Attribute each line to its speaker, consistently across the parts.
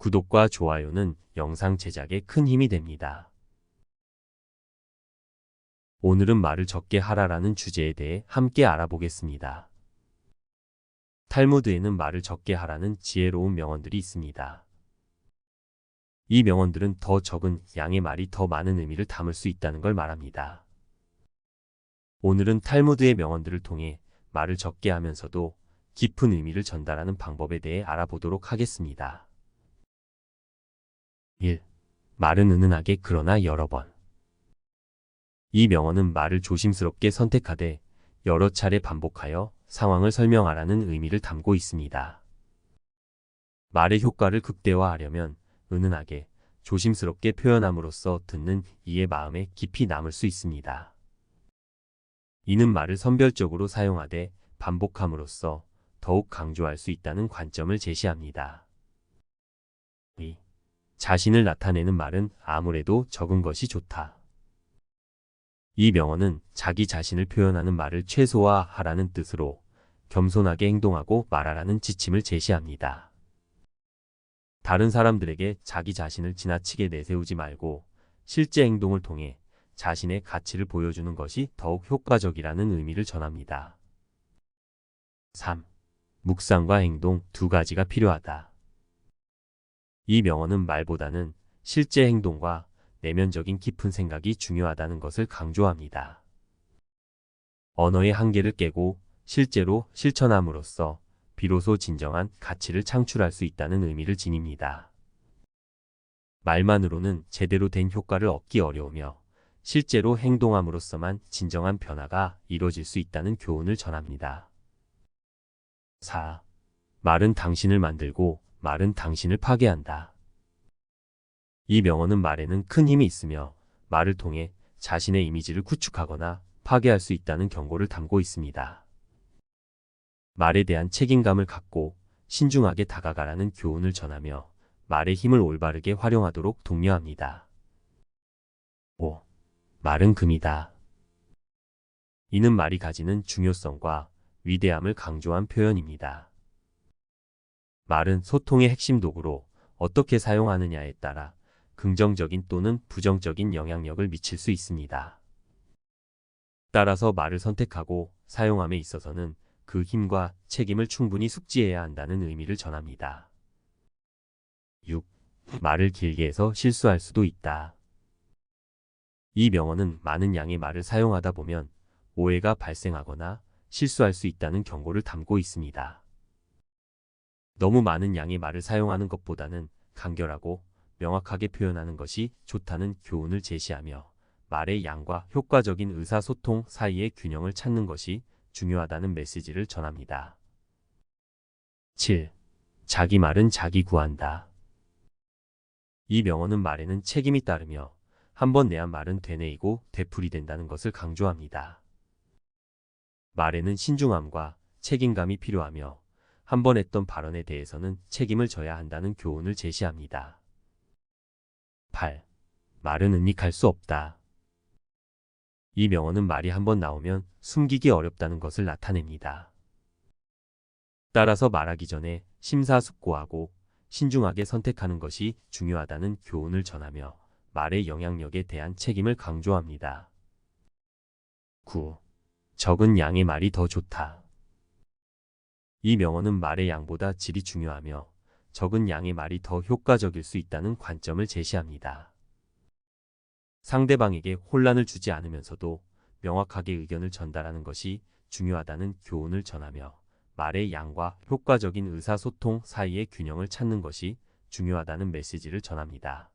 Speaker 1: 구독과 좋아요는 영상 제작에 큰 힘이 됩니다. 오늘은 말을 적게 하라라는 주제에 대해 함께 알아보겠습니다. 탈무드에는 말을 적게 하라는 지혜로운 명언들이 있습니다. 이 명언들은 더 적은 양의 말이 더 많은 의미를 담을 수 있다는 걸 말합니다. 오늘은 탈무드의 명언들을 통해 말을 적게 하면서도 깊은 의미를 전달하는 방법에 대해 알아보도록 하겠습니다. 1. 말은 은은하게 그러나 여러 번. 이 명언은 말을 조심스럽게 선택하되 여러 차례 반복하여 상황을 설명하라는 의미를 담고 있습니다. 말의 효과를 극대화하려면 은은하게, 조심스럽게 표현함으로써 듣는 이의 마음에 깊이 남을 수 있습니다. 이는 말을 선별적으로 사용하되 반복함으로써 더욱 강조할 수 있다는 관점을 제시합니다. 2. 자신을 나타내는 말은 아무래도 적은 것이 좋다. 이 명언은 자기 자신을 표현하는 말을 최소화하라는 뜻으로 겸손하게 행동하고 말하라는 지침을 제시합니다. 다른 사람들에게 자기 자신을 지나치게 내세우지 말고 실제 행동을 통해 자신의 가치를 보여주는 것이 더욱 효과적이라는 의미를 전합니다. 3. 묵상과 행동 두 가지가 필요하다. 이 명언은 말보다는 실제 행동과 내면적인 깊은 생각이 중요하다는 것을 강조합니다. 언어의 한계를 깨고 실제로 실천함으로써 비로소 진정한 가치를 창출할 수 있다는 의미를 지닙니다. 말만으로는 제대로 된 효과를 얻기 어려우며 실제로 행동함으로써만 진정한 변화가 이루어질 수 있다는 교훈을 전합니다. 4. 말은 당신을 만들고 말은 당신을 파괴한다. 이 명언은 말에는 큰 힘이 있으며 말을 통해 자신의 이미지를 구축하거나 파괴할 수 있다는 경고를 담고 있습니다. 말에 대한 책임감을 갖고 신중하게 다가가라는 교훈을 전하며 말의 힘을 올바르게 활용하도록 독려합니다. 5. 말은 금이다. 이는 말이 가지는 중요성과 위대함을 강조한 표현입니다. 말은 소통의 핵심 도구로 어떻게 사용하느냐에 따라 긍정적인 또는 부정적인 영향력을 미칠 수 있습니다. 따라서 말을 선택하고 사용함에 있어서는 그 힘과 책임을 충분히 숙지해야 한다는 의미를 전합니다. 6. 말을 길게 해서 실수할 수도 있다. 이 명언은 많은 양의 말을 사용하다 보면 오해가 발생하거나 실수할 수 있다는 경고를 담고 있습니다. 너무 많은 양의 말을 사용하는 것보다는 간결하고 명확하게 표현하는 것이 좋다는 교훈을 제시하며 말의 양과 효과적인 의사소통 사이의 균형을 찾는 것이 중요하다는 메시지를 전합니다. 7. 자기 말은 자기 구한다. 이 명언은 말에는 책임이 따르며 한번 내한 말은 되뇌이고 되풀이 된다는 것을 강조합니다. 말에는 신중함과 책임감이 필요하며 한번 했던 발언에 대해서는 책임을 져야 한다는 교훈을 제시합니다. 8. 말은 은닉할 수 없다. 이 명언은 말이 한번 나오면 숨기기 어렵다는 것을 나타냅니다. 따라서 말하기 전에 심사숙고하고 신중하게 선택하는 것이 중요하다는 교훈을 전하며 말의 영향력에 대한 책임을 강조합니다. 9. 적은 양의 말이 더 좋다. 이 명언은 말의 양보다 질이 중요하며 적은 양의 말이 더 효과적일 수 있다는 관점을 제시합니다. 상대방에게 혼란을 주지 않으면서도 명확하게 의견을 전달하는 것이 중요하다는 교훈을 전하며 말의 양과 효과적인 의사소통 사이의 균형을 찾는 것이 중요하다는 메시지를 전합니다.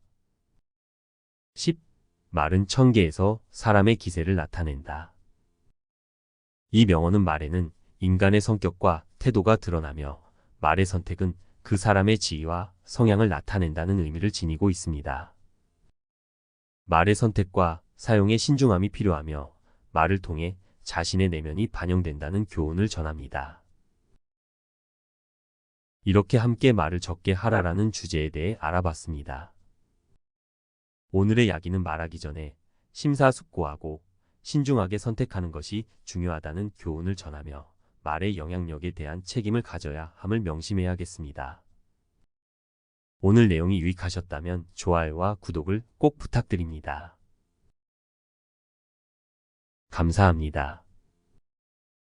Speaker 1: 10. 말은 천개에서 사람의 기세를 나타낸다. 이 명언은 말에는 인간의 성격과 태도가 드러나며 말의 선택은 그 사람의 지위와 성향을 나타낸다는 의미를 지니고 있습니다. 말의 선택과 사용에 신중함이 필요하며 말을 통해 자신의 내면이 반영된다는 교훈을 전합니다. 이렇게 함께 말을 적게 하라라는 주제에 대해 알아봤습니다. 오늘의 이야기는 말하기 전에 심사숙고하고 신중하게 선택하는 것이 중요하다는 교훈을 전하며 말의 영향력에 대한 책임을 가져야 함을 명심해야겠습니다. 오늘 내용이 유익하셨다면 좋아요와 구독을 꼭 부탁드립니다. 감사합니다.